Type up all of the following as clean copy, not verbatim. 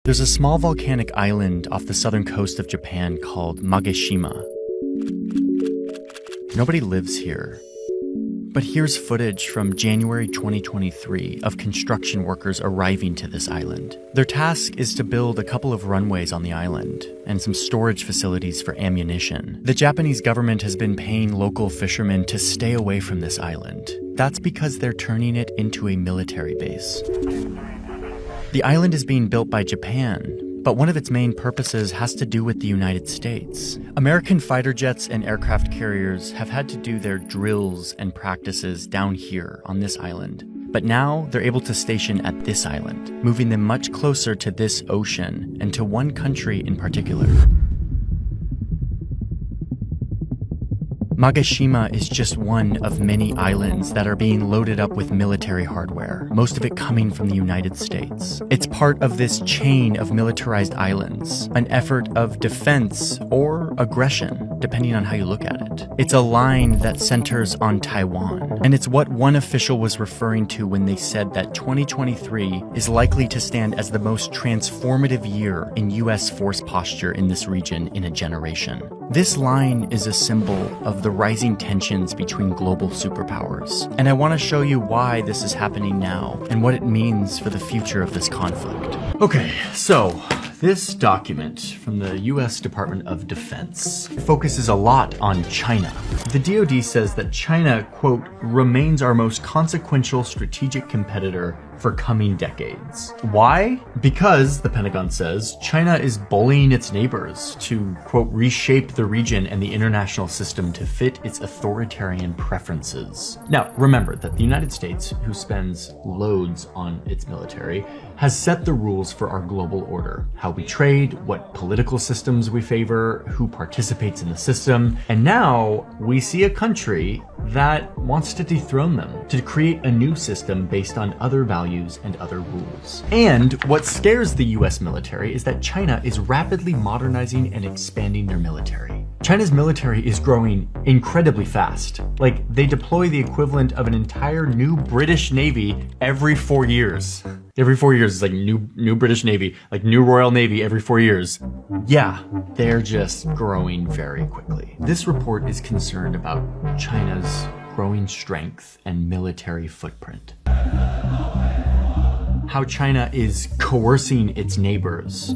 There's a small volcanic island off the southern coast of Japan called Mageshima. Nobody lives here. But here's footage from January 2023 of construction workers arriving to this island. Their task is to build a couple of runways on the island and some storage facilities for ammunition. The Japanese government has been paying local fishermen to stay away from this island. That's because they're turning it into a military base. The island is being built by Japan, but one of its main purposes has to do with the United States. American fighter jets and aircraft carriers have had to do their drills and practices down here on this island. But now they're able to station at this island, moving them much closer to this ocean and to one country in particular. Mageshima is just one of many islands that are being loaded up with military hardware, most of it coming from the United States. It's part of this chain of militarized islands, an effort of defense or aggression, depending on how you look at it. It's a line that centers on Taiwan, and it's what one official was referring to when they said that 2023 is likely to stand as the most transformative year in U.S. force posture in this region in a generation. This line is a symbol of the rising tensions between global superpowers, and I want to show you why this is happening now and what it means for the future of this conflict. Okay, so this document from the US Department of Defense focuses a lot on China. The DoD says that China, quote, remains our most consequential strategic competitor for coming decades. Why? Because, the Pentagon says, China is bullying its neighbors to, quote, reshape the region and the international system to fit its authoritarian preferences. Now, remember that the United States, who spends loads on its military, has set the rules for our global order, how we trade, what political systems we favor, who participates in the system, and now we see a country that wants to dethrone them, to create a new system based on other values and other rules. And what scares the US military is that China is rapidly modernizing and expanding their military. China's military is growing incredibly fast. Like, they deploy the equivalent of an entire new British Navy every 4 years. Every 4 years is like new British Navy, like new Royal Navy every 4 years. Yeah, they're just growing very quickly. This report is concerned about China's growing strength and military footprint. How China is coercing its neighbors,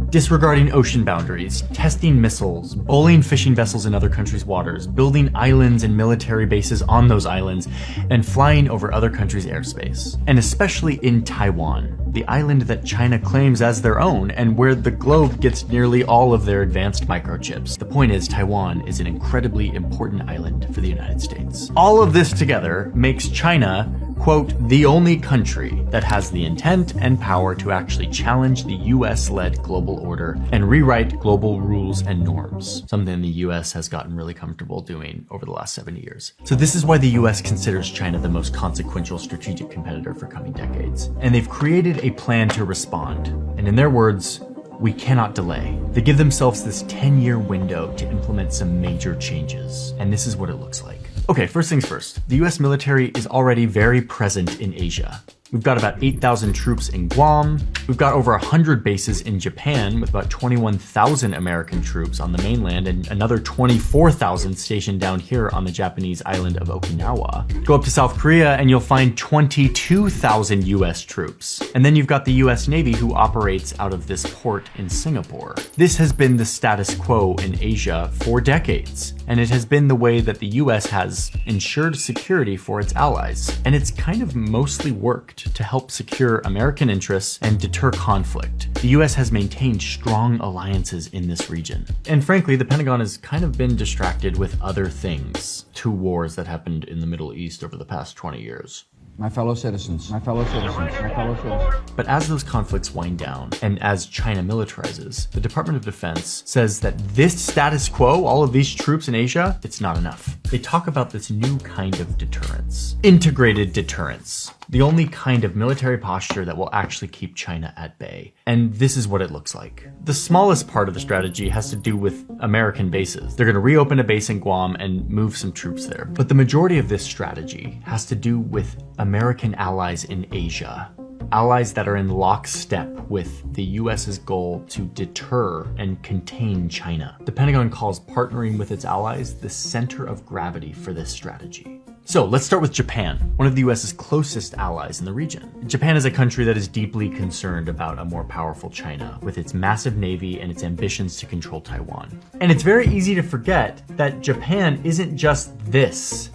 disregarding ocean boundaries, testing missiles, bullying fishing vessels in other countries' waters, building islands and military bases on those islands, and flying over other countries' airspace. And especially in Taiwan, the island that China claims as their own and where the globe gets nearly all of their advanced microchips. The point is, Taiwan is an incredibly important island for the United States. All of this together makes China, quote, the only country that has the intent and power to actually challenge the US-led global order and rewrite global rules and norms, something the US has gotten really comfortable doing over the last 70 years. So this is why the US considers China the most consequential strategic competitor for coming decades. And they've created a plan to respond. And in their words, we cannot delay. They give themselves this 10-year window to implement some major changes. And this is what it looks like. Okay, first things first. The US military is already very present in Asia. We've got about 8,000 troops in Guam. We've got over 100 bases in Japan with about 21,000 American troops on the mainland and another 24,000 stationed down here on the Japanese island of Okinawa. Go up to South Korea and you'll find 22,000 US troops. And then you've got the US Navy who operates out of this port in Singapore. This has been the status quo in Asia for decades. And it has been the way that the US has ensured security for its allies. And it's kind of mostly worked to help secure American interests and deter conflict. The US has maintained strong alliances in this region. And frankly, the Pentagon has kind of been distracted with other things. 2 wars that happened in the Middle East over the past 20 years. My fellow citizens, my fellow citizens, my fellow citizens. But as those conflicts wind down, and as China militarizes, the Department of Defense says that this status quo, all of these troops in Asia, it's not enough. They talk about this new kind of deterrence. Integrated deterrence. The only kind of military posture that will actually keep China at bay. And this is what it looks like. The smallest part of the strategy has to do with American bases. They're going to reopen a base in Guam and move some troops there. But the majority of this strategy has to do with American allies in Asia. allies that are in lockstep with the US's goal to deter and contain China. The Pentagon calls partnering with its allies the center of gravity for this strategy. So let's start with Japan, one of the US's closest allies in the region. Japan is a country that is deeply concerned about a more powerful China, with its massive navy and its ambitions to control Taiwan. And it's very easy to forget that Japan isn't just this.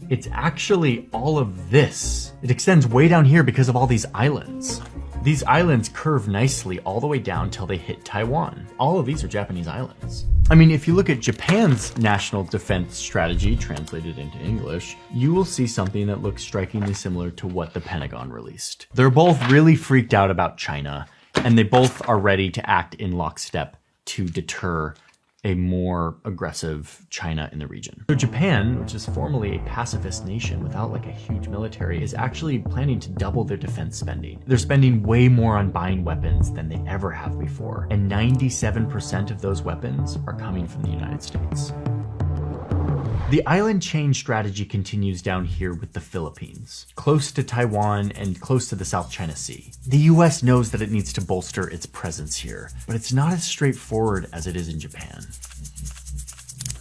It's actually all of this. It extends way down here because of all these islands. These islands curve nicely all the way down till they hit Taiwan. All of these are Japanese islands. I mean, if you look at Japan's national defense strategy translated into English, you will see something that looks strikingly similar to what the Pentagon released. They're both really freaked out about China, and they both are ready to act in lockstep to deter a more aggressive China in the region. So Japan, which is formerly a pacifist nation without like a huge military, is actually planning to double their defense spending. They're spending way more on buying weapons than they ever have before. And 97% of those weapons are coming from the United States. The island chain strategy continues down here with the Philippines, close to Taiwan and close to the South China Sea. The US knows that it needs to bolster its presence here, but it's not as straightforward as it is in Japan.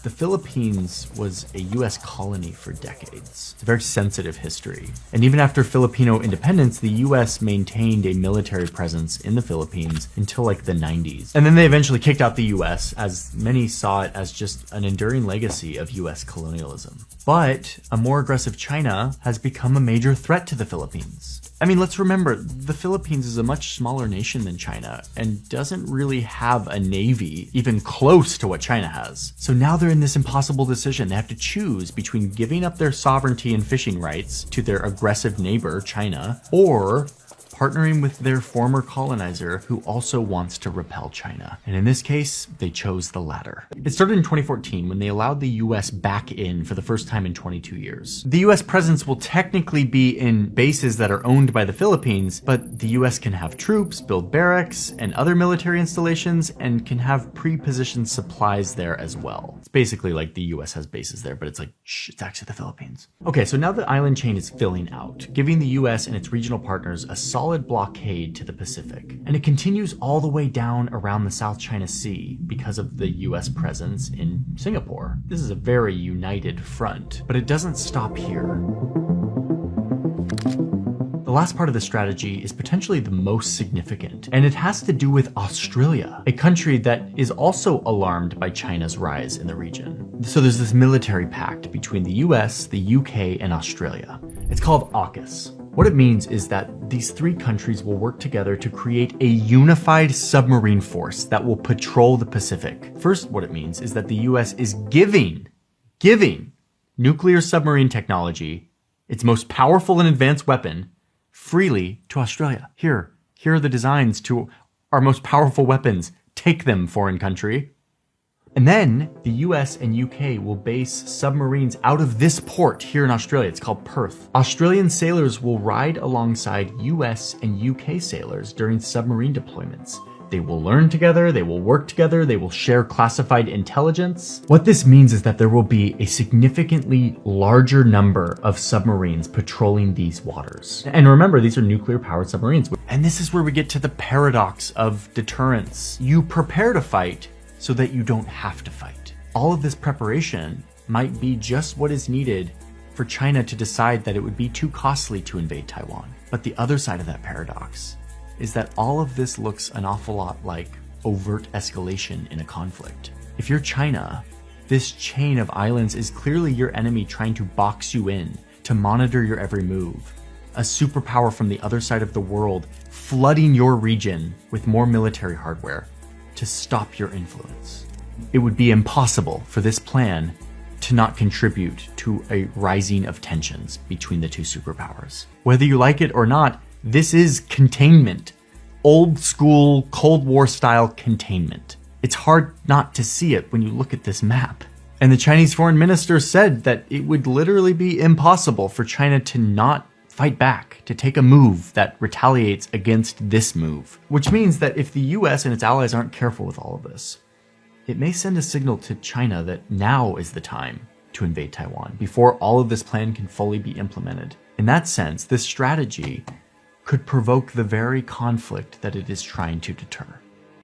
The Philippines was a US colony for decades. It's a very sensitive history. And even after Filipino independence, the US maintained a military presence in the Philippines until like the 90s. And then they eventually kicked out the US, as many saw it as just an enduring legacy of US colonialism. But a more aggressive China has become a major threat to the Philippines. I mean, let's remember, the Philippines is a much smaller nation than China and doesn't really have a navy even close to what China has. So now they're in this impossible decision. They have to choose between giving up their sovereignty and fishing rights to their aggressive neighbor, China, or partnering with their former colonizer who also wants to repel China. And in this case, they chose the latter. It started in 2014 when they allowed the US back in for the first time in 22 years. The US presence will technically be in bases that are owned by the Philippines, but the US can have troops, build barracks, and other military installations, and can have pre-positioned supplies there as well. It's basically like the US has bases there, but it's like, shh, it's actually the Philippines. Okay, so now the island chain is filling out, giving the US and its regional partners a solid blockade to the Pacific. And it continues all the way down around the South China Sea because of the US presence in Singapore. This is a very united front, but it doesn't stop here. The last part of the strategy is potentially the most significant, and it has to do with Australia, a country that is also alarmed by China's rise in the region. So there's this military pact between the US, the UK, and Australia. It's called AUKUS. What it means is that these three countries will work together to create a unified submarine force that will patrol the Pacific. First, what it means is that the US is giving nuclear submarine technology, its most powerful and advanced weapon, freely to Australia. Here are the designs to our most powerful weapons. Take them, foreign country. And then the US and UK will base submarines out of this port here in Australia. It's called Perth. Australian sailors will ride alongside US and UK sailors during submarine deployments. They will learn together, they will work together, they will share classified intelligence. What this means is that there will be a significantly larger number of submarines patrolling these waters. And remember, these are nuclear-powered submarines. And this is where we get to the paradox of deterrence. You prepare to fight so that you don't have to fight. All of this preparation might be just what is needed for China to decide that it would be too costly to invade Taiwan. But the other side of that paradox is that all of this looks an awful lot like overt escalation in a conflict. If you're China, this chain of islands is clearly your enemy trying to box you in, to monitor your every move. A superpower from the other side of the world flooding your region with more military hardware to stop your influence. It would be impossible for this plan to not contribute to a rising of tensions between the two superpowers. Whether you like it or not, this is containment. Old school Cold War style containment. It's hard not to see it when you look at this map. And the Chinese foreign minister said that it would literally be impossible for China to not fight back, to take a move that retaliates against this move. Which means that if the US and its allies aren't careful with all of this, it may send a signal to China that now is the time to invade Taiwan, before all of this plan can fully be implemented. In that sense, this strategy could provoke the very conflict that it is trying to deter.